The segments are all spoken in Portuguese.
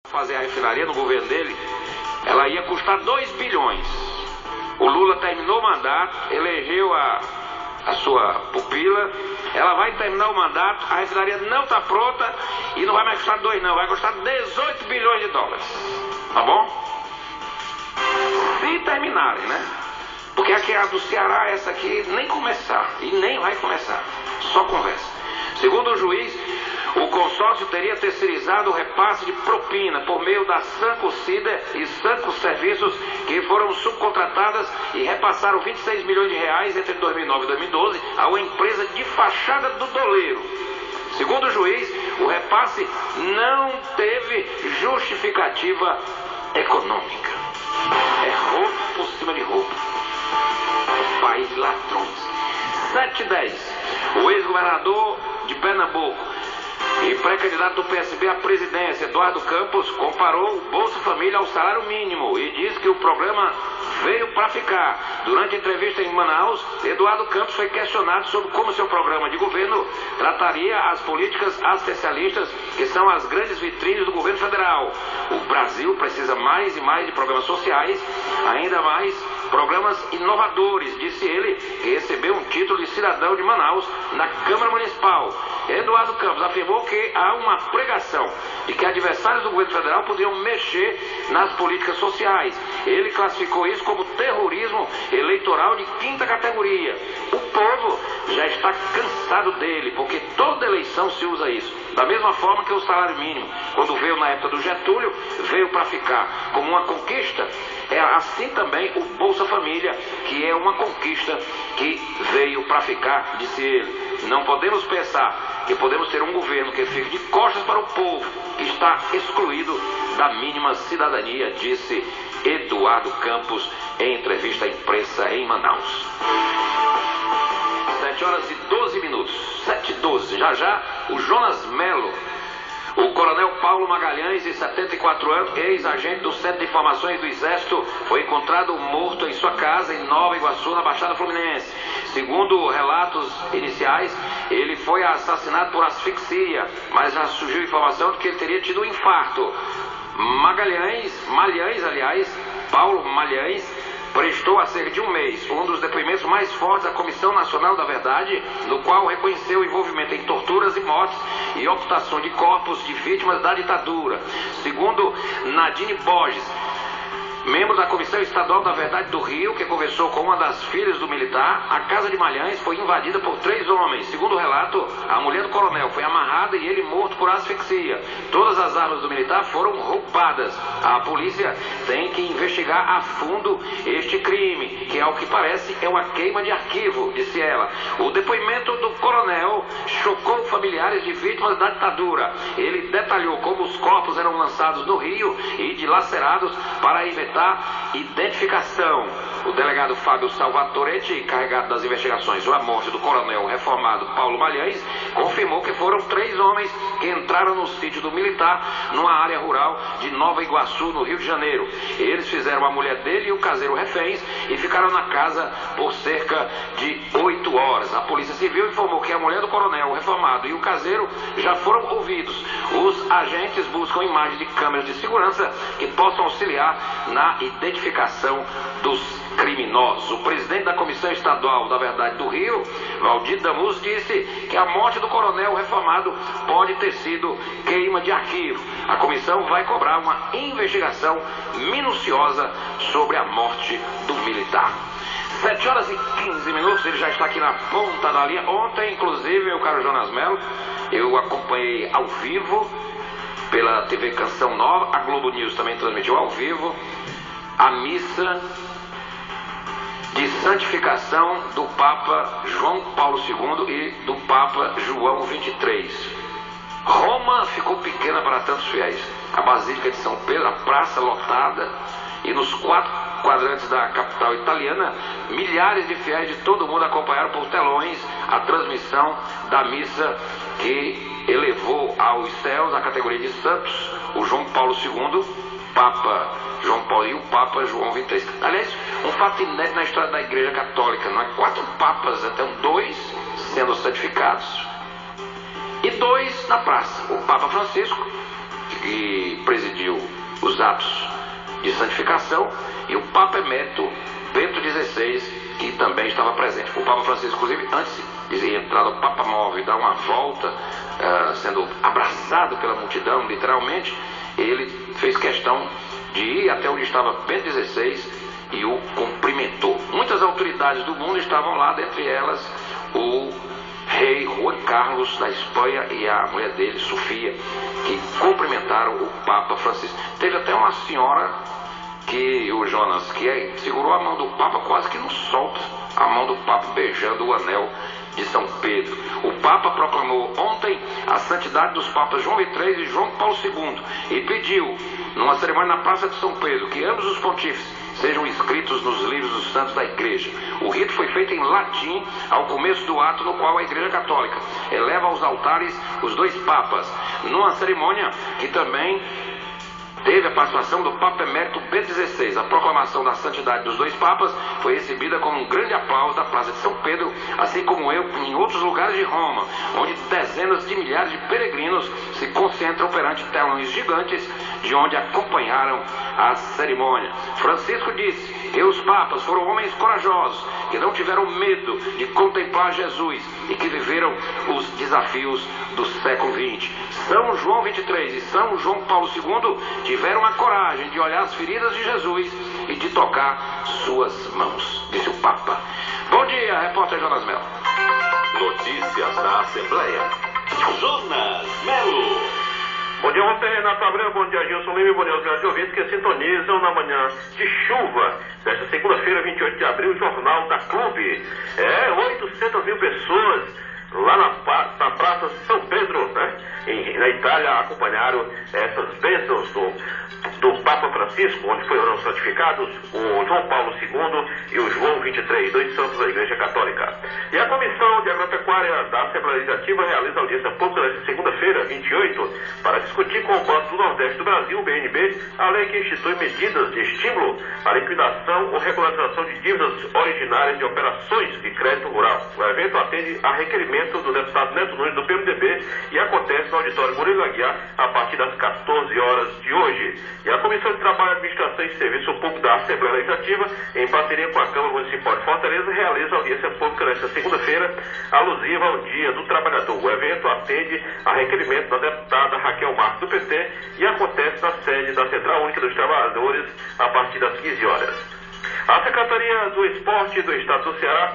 fazer a refinaria no governo dele, ela ia custar 2 bilhões. O Lula terminou o mandato, elegeu a sua pupila, ela vai terminar o mandato, a refinaria não está pronta e não vai mais custar 2 não, vai custar 18 bilhões de dólares. Tá bom? Se terminarem, né? Porque a do Ceará, essa aqui, nem começar, e nem vai começar, só conversa. Segundo o juiz, o consórcio teria terceirizado o repasse de propina por meio da Sanco Cider e Sanco Serviços, que foram subcontratadas e repassaram 26 milhões de reais entre 2009 e 2012 a uma empresa de fachada do doleiro. Segundo o juiz, o repasse não teve justificativa econômica. É roubo por cima de roubo. País ladrões. 7/10. O ex-governador de Pernambuco e pré-candidato do PSB à presidência, Eduardo Campos, comparou o Bolsa Família ao salário mínimo e disse que o problema veio para ficar. Durante a entrevista em Manaus, Eduardo Campos foi questionado sobre como seu programa de governo trataria as políticas assistencialistas, que são as grandes vitrines do governo federal. O Brasil precisa mais e mais de programas sociais, ainda mais programas inovadores, disse ele, que recebeu um título de cidadão de Manaus na Câmara Municipal. Eduardo Campos afirmou que há uma pregação de que adversários do governo federal poderiam mexer nas políticas sociais. Ele classificou isso como terrorismo eleitoral de 5ª categoria. O povo já está cansado dele, porque toda eleição se usa isso. Da mesma forma que o salário mínimo, quando veio na época do Getúlio, veio para ficar como uma conquista, é assim também o Bolsa Família, que é uma conquista que veio para ficar, disse ele. Não podemos pensar que podemos ter um governo que fique de costas para o povo, que está excluído da mínima cidadania, disse Eduardo Campos em entrevista à imprensa em Manaus. 7h12. 7h12. Já, o Jonas Melo, o coronel Paulo Magalhães, de 74 anos, ex-agente do Centro de Informações do Exército, foi encontrado morto em sua casa em Nova Iguaçu, na Baixada Fluminense. Segundo relatos iniciais, ele foi assassinado por asfixia, mas já surgiu informação de que ele teria tido um infarto. Paulo Magalhães, prestou há cerca de um mês um dos depoimentos mais fortes da Comissão Nacional da Verdade, no qual reconheceu o envolvimento em torturas e mortes e ocultação de corpos de vítimas da ditadura. Segundo Nadine Borges, membro da Comissão Estadual da Verdade do Rio, que conversou com uma das filhas do militar, a casa de Magalhães foi invadida por 3 homens. Segundo o relato, a mulher do coronel foi amarrada e ele morto por asfixia. Todas as armas do militar foram roubadas. A polícia tem que investigar a fundo este crime, que ao que parece é uma queima de arquivo, disse ela. O depoimento do coronel chocou familiares de vítimas da ditadura. Ele detalhou como os corpos eram lançados no rio e dilacerados para evitar identificação. O delegado Fábio Salvatoretti, encarregado das investigações da morte do coronel reformado Paulo Magalhães, confirmou que foram 3 homens que entraram no sítio do militar, numa área rural de Nova Iguaçu, no Rio de Janeiro. Eles fizeram a mulher dele e o caseiro reféns e ficaram na casa por cerca de 8 horas. A Polícia Civil informou que a mulher do coronel reformado e o caseiro já foram ouvidos. Os agentes buscam imagens de câmeras de segurança que possam auxiliar na identificação dos criminosos. O presidente da Comissão Estadual da Verdade do Rio, Valdir Damus, disse que a morte do coronel reformado pode ter sido queima de arquivo. A comissão vai cobrar uma investigação minuciosa sobre a morte do militar. 7h15, ele já está aqui na ponta da linha. Ontem, inclusive, meu caro Jonas Melo, eu acompanhei ao vivo pela TV Canção Nova, a Globo News também transmitiu ao vivo a missa de santificação do Papa João Paulo II e do Papa João XXIII. Roma ficou pequena para tantos fiéis. A Basílica de São Pedro, a praça lotada, e nos 4 quadrantes da capital italiana, milhares de fiéis de todo mundo acompanharam por telões a transmissão da missa que elevou aos céus a categoria de santos o João Paulo II, Papa João Paulo e o Papa João XXIII. Aliás, um fato inédito na história da Igreja Católica, não é? 4 papas, até 2 sendo santificados e 2 na praça. O Papa Francisco, que presidiu os atos de santificação, e o Papa Emérito Bento XVI, que também estava presente. O Papa Francisco, inclusive, antes de entrar no Papa Móvel e dar uma volta, sendo abraçado pela multidão, literalmente, ele fez questão de ir até onde estava Bento XVI e o cumprimentou. Muitas autoridades do mundo estavam lá, dentre elas o rei Juan Carlos da Espanha e a mulher dele, Sofia, que cumprimentaram o Papa Francisco. Teve até uma senhora que o Jonas, que segurou a mão do Papa, quase que não solta a mão do Papa, beijando o anel de São Pedro. O Papa proclamou ontem a santidade dos Papas João XXIII e João Paulo II e pediu, numa cerimônia na Praça de São Pedro, que ambos os pontífices sejam inscritos nos livros dos santos da Igreja. O rito foi feito em latim ao começo do ato, no qual a Igreja Católica eleva aos altares os dois papas, numa cerimônia que também teve a participação do Papa Emérito Bento XVI. A proclamação da santidade dos dois papas foi recebida com um grande aplauso da Praça de São Pedro, assim como em outros lugares de Roma, onde dezenas de milhares de peregrinos se concentram perante telões gigantes, de onde acompanharam a cerimônia. Francisco disse que os papas foram homens corajosos, que não tiveram medo de contemplar Jesus e que viveram os desafios do século XX. São João XXIII e São João Paulo II tiveram a coragem de olhar as feridas de Jesus e de tocar suas mãos, disse o Papa. Bom dia, repórter Jonas Melo. Notícias da Assembleia. Jonas Melo. Bom dia, você, Renato Abreu, bom dia, Gilson Lima, bom dia aos grandes ouvintes que sintonizam na manhã de chuva desta segunda-feira, 28 de abril, o Jornal da Clube. 800 mil pessoas lá na Praça São Pedro, né, na Itália, acompanharam essas bênçãos do Papa Francisco, onde foram santificados o João Paulo II e o João XXIII, dois santos da Igreja Católica. E a Comissão de Agropecuária da Assembleia Legislativa realiza audiência pública nesta segunda-feira, 28, para discutir com o Banco do Nordeste do Brasil, o BNB, a lei que institui medidas de estímulo à liquidação ou regularização de dívidas originárias de operações de crédito rural. O evento atende a requerimento do deputado Neto Nunes do PMDB e acontece no auditório Murilo Aguiar a partir das 14 horas de hoje. E a Comissão de Trabalho, Administração e Serviço Público da Assembleia Legislativa, em parceria com a Câmara Municipal de Fortaleza, realiza audiência pública nesta segunda-feira, alusiva ao Dia do Trabalhador. O evento atende a requerimento da deputada Raquel Marques do PT e acontece na sede da Central Única dos Trabalhadores a partir das 15 horas. A Secretaria do Esporte do Estado do Ceará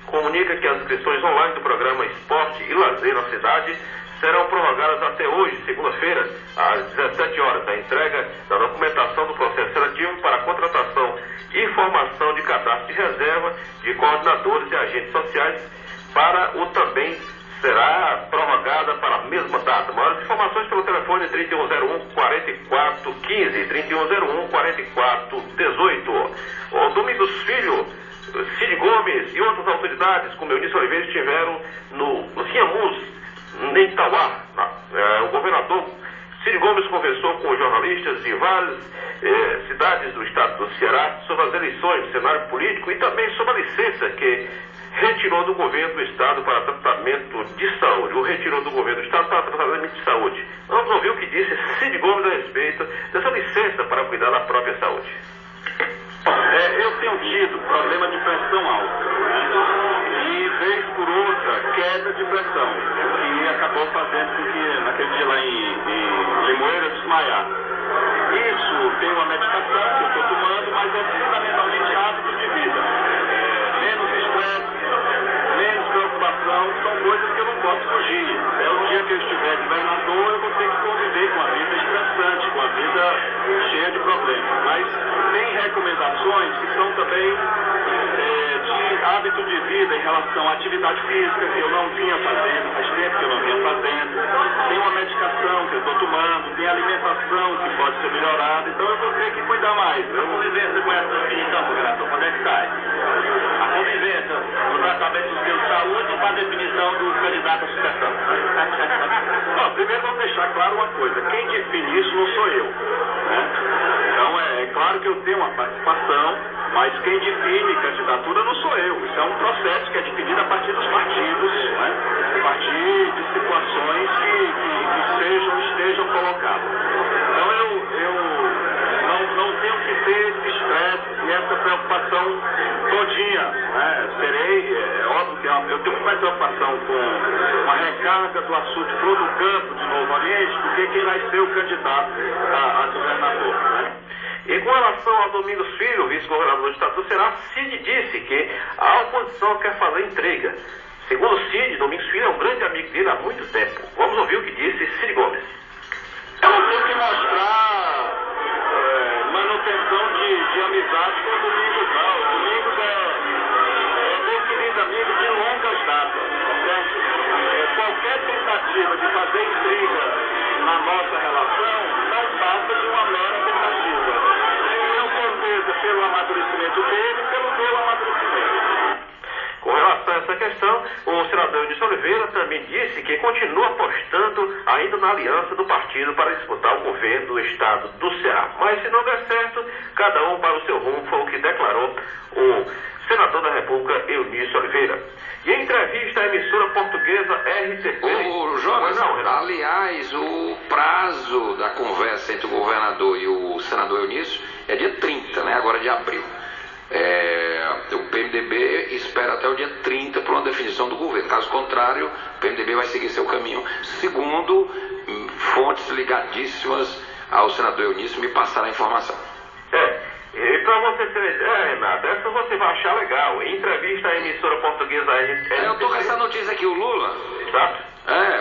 comunica que as inscrições online do programa Esporte e Lazer na cidade serão prorrogadas até hoje, segunda-feira, às 17 horas. A entrega da documentação do processo seletivo para a contratação e formação de cadastro de reserva de coordenadores e agentes sociais para o também será prorrogada para a mesma data. Maiores informações pelo telefone 3101-4415, 3101-4418. O Domingos Filho, Cid Gomes e outras autoridades, como Eunice Oliveira, estiveram no Ciamus, em Itauá. O governador Cid Gomes conversou com jornalistas de várias cidades do estado do Ceará sobre as eleições, o cenário político e também sobre a licença que retirou do governo do estado para tratamento de saúde. O retirou do governo do estado para tratamento de saúde. Vamos ouvir o que disse Cid Gomes a respeito dessa licença para cuidar da própria saúde. Eu tenho tido problema de pressão alta, né? E vez por outra queda de pressão, que acabou fazendo com que naquele dia lá em Limoeiro eu desmaiar. Isso tem uma medicação que eu estou tomando, mas é fundamentalmente hábitos de vida. Menos estresse, menos preocupação, são coisas que eu não posso fugir. O dia que eu estiver governador, eu vou ter que conviver com a vida estressante, com a vida cheia de problemas. Mas tem recomendações que são também de hábito de vida em relação à atividade física, que eu não vinha fazendo, faz tempo que eu não vinha fazendo. Tem uma medicação que eu estou tomando, tem alimentação que pode ser melhorada, então eu vou ter que cuidar mais. A convivência com essa definição, governador, quando é que sai? A convivência no tratamento do seu saúde com a definição do candidato à sucessão. Bom, primeiro vamos deixar claro uma coisa, quem define isso não sou eu, né? Então é claro claro que eu tenho uma participação, mas quem define candidatura não sou eu. Isso é um processo que é definido a partir dos partidos, né? A partir de situações que estejam colocadas. Então eu não tenho que ter esse estresse e essa preocupação todinha, né? É óbvio que eu tenho muito mais preocupação com a recarga do açude Flor do Campo de Novo Oriente do que quem vai ser o candidato a governador, né? E com relação ao Domingos Filho, vice-governador do estado do Ceará, Cid disse que a oposição quer fazer intriga. Segundo Cid, Domingos Filho é um grande amigo dele há muito tempo. Vamos ouvir o que disse Cid Gomes. Eu não tenho que mostrar manutenção de amizade com o Domingos, não. O Domingos é meu querido amigo de longas datas, certo? Qualquer tentativa de fazer intriga na nossa relação não passa de uma mera tentativa. Tenho certeza pelo amadurecimento dele e pelo meu amadurecimento. Com relação a essa questão, o senador Eunício Oliveira também disse que continua apostando ainda na aliança do partido para disputar o governo do estado do Ceará. Mas se não der certo, cada um para o seu rumo, foi o que declarou o senador da República, Eunício Oliveira. E em entrevista à emissora portuguesa RTP... Ô, Jonas, aliás, o prazo da conversa entre o governador e o senador Eunício é dia 30, né? Agora de abril. O PMDB espera até o dia 30 por uma definição do governo. Caso contrário, o PMDB vai seguir seu caminho, segundo fontes ligadíssimas ao senador Eunício me passaram a informação. E para você ter ideia, Renato, essa você vai achar legal. Em entrevista à emissora portuguesa RTP... Eu tô com essa notícia aqui, o Lula... Exato.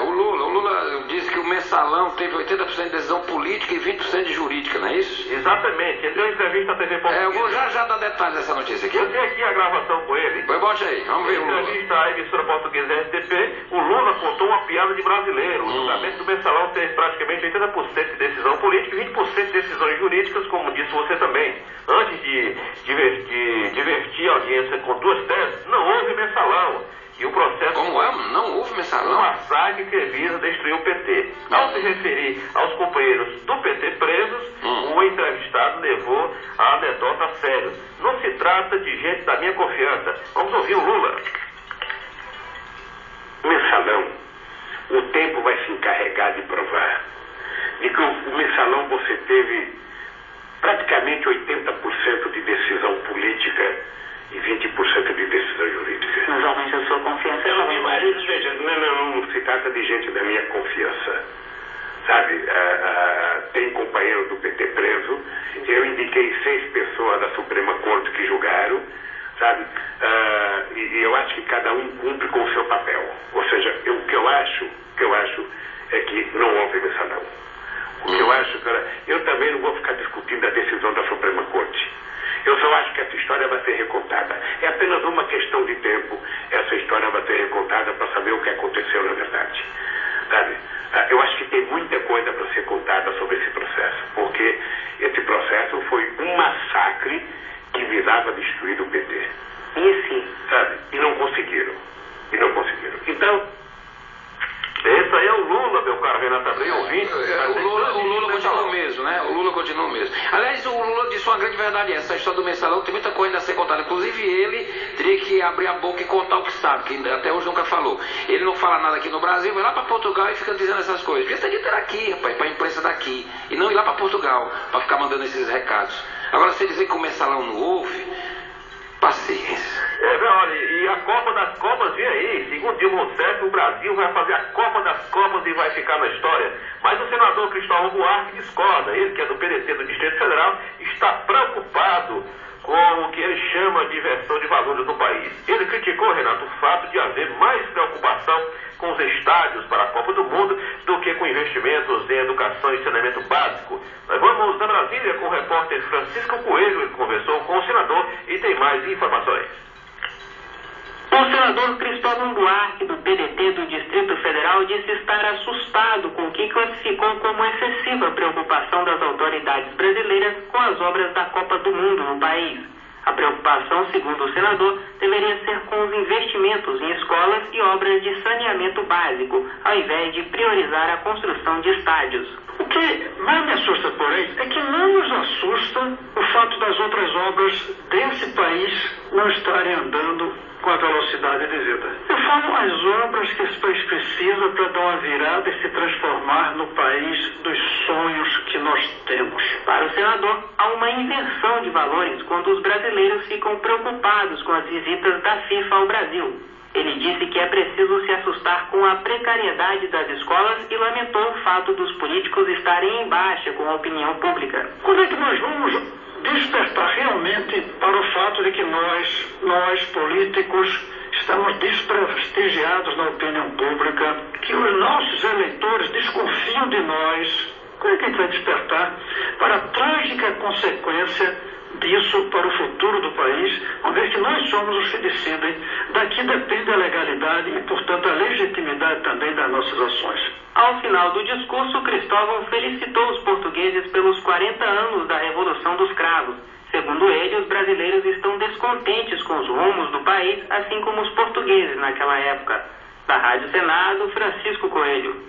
O Lula disse que o mensalão teve 80% de decisão política e 20% de jurídica, não é isso? Exatamente, ele deu entrevista à TV Portuguesa. Eu vou já dar detalhes dessa notícia aqui. Eu tenho aqui a gravação com ele. Foi, bote aí, vamos ver o Lula. Em entrevista à emissora portuguesa RTP, o Lula contou uma piada de brasileiro. O julgamento do mensalão teve praticamente 80% de decisão política e 20% de decisões jurídicas, como disse você também. Antes de divertir a audiência com duas teses, não houve mensalão. E o processo... Como é? Não houve mensalão? Um massacre que visa destruir o PT. Ao se referir aos companheiros do PT presos, o entrevistado levou a anedota a sério. Não se trata de gente da minha confiança. Vamos ouvir o Lula. Mensalão, o tempo vai se encarregar de provar. De que o mensalão você teve praticamente 80% de decisão política e 20% de decisão jurídica. Mas aumenta a sua confiança. Mas veja, não se trata de gente da minha confiança. Sabe, tem companheiro do PT preso, eu indiquei 6 pessoas da Suprema Corte que julgaram, sabe, e eu acho que cada um cumpre com o seu papel. Ou seja, o que eu acho é que não houve mensalão. O que eu acho, eu também não vou ficar discutindo a decisão da Suprema Corte. Eu só acho que essa história vai ser recontada. É apenas uma questão de tempo. Essa história vai ser recontada para saber o que aconteceu na verdade. Sabe? Eu acho que tem muita coisa para ser contada sobre esse processo. Porque esse processo foi um massacre que visava destruir o PT. Sabe? E não conseguiram. Então... Esse aí é o Lula, meu caro Renato Abreu, ouvinte. O Lula continua o mesmo, né? O Lula continua o mesmo. Aliás, o Lula disse uma grande verdade. Essa história do mensalão tem muita coisa a ser contada. Inclusive, ele teria que abrir a boca e contar o que sabe, que até hoje nunca falou. Ele não fala nada aqui no Brasil, vai lá para Portugal e fica dizendo essas coisas. Devia ter dito aqui, rapaz, para a imprensa daqui. E não ir lá para Portugal, para ficar mandando esses recados. Agora, você dizer que o mensalão não houve, paciência. Olha, e a Copa das Copas vem aí. Segundo Dilma Rousseff, o Brasil vai fazer a Copa das Copas e vai ficar na história. Mas o senador Cristóvão Buarque discorda. Ele, que é do PDT do Distrito Federal, está preocupado com o que ele chama de inversão de valores no país. Ele criticou, Renato, o fato de haver mais preocupação com os estádios para a Copa do Mundo do que com investimentos em educação e saneamento básico. Nós vamos da Brasília com o repórter Francisco Coelho. Ele conversou com o senador e tem mais informações. O senador Cristóvão Buarque, do PDT do Distrito Federal, disse estar assustado com o que classificou como excessiva preocupação das autoridades brasileiras com as obras da Copa do Mundo no país. A preocupação, segundo o senador, deveria ser com os investimentos em escolas e obras de saneamento básico, ao invés de priorizar a construção de estádios. O que mais me assusta, porém, é que não nos assusta assusta o fato das outras obras desse país não estarem andando com a velocidade devida. Eu falo as obras que esse país precisa para dar uma virada e se transformar no país dos sonhos que nós temos. Para o senador, há uma inversão de valores quando os brasileiros ficam preocupados com as visitas da FIFA ao Brasil. Ele disse que é preciso se assustar com a precariedade das escolas e lamentou o fato dos políticos estarem em baixa com a opinião pública. Quando é que nós vamos despertar realmente para o fato de que nós políticos, estamos desprestigiados na opinião pública, que os nossos eleitores desconfiam de nós? Quando é que a gente vai despertar para a trágica consequência disso para o futuro do país, uma vez que nós somos os que decidem? Daqui depende a legalidade e, portanto, a legitimidade também das nossas ações. Ao final do discurso, Cristóvão felicitou os portugueses pelos 40 anos da Revolução dos Cravos. Segundo ele, os brasileiros estão descontentes com os rumos do país, assim como os portugueses naquela época. Da Rádio Senado, Francisco Coelho.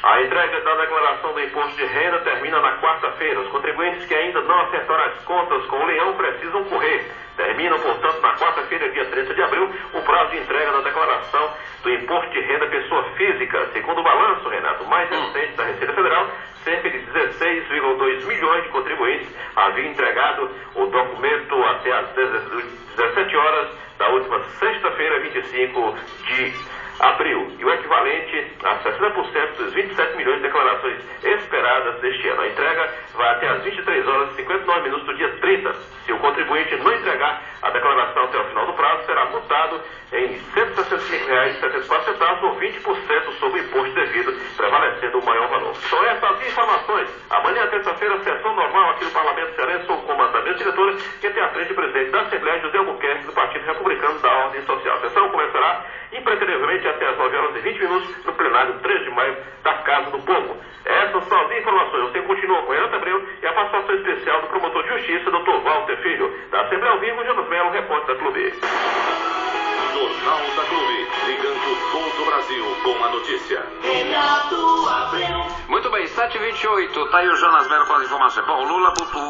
A entrega da declaração do imposto de renda termina na quarta-feira. Os contribuintes que ainda não acertaram as contas com o leão precisam correr. Terminam, portanto, na quarta-feira, dia 30 de abril, o prazo de entrega da declaração do imposto de renda pessoa física. Segundo o balanço, Renato, mais recente da Receita Federal, cerca de 16,2 milhões de contribuintes haviam entregado o documento até às 17 horas da última sexta-feira, 25 de abril, e o equivalente a 60% dos 27 milhões de declarações esperadas deste ano. A entrega vai até às 23 horas e 59 minutos do dia 30. Se o contribuinte não entregar a declaração até o final do prazo, será multado em R$ 165,74 ou 20% sobre o imposto devido, prevalecendo o maior valor. São essas informações. Amanhã, terça-feira, sessão normal aqui no Parlamento Cearense, sob o comando da mesa diretora, que tem à frente o presidente da Assembleia, José Albuquerque, do Partido Republicano da Ordem Social. A sessão começará impreterivelmente até às 9 horas e 20 minutos no plenário 3 de maio da Casa do Povo. Essas são as informações. Você continua com Renato Abreu e a participação especial do promotor de justiça, Dr. Walter Filho. Da Assembleia ao Vivo, Jonas Melo, repórter da Clube. Jornal da Clube, ligando todo o Brasil com a notícia. Muito bem, 7h28, tá aí o Jonas Melo com as informações. Bom, Lula botou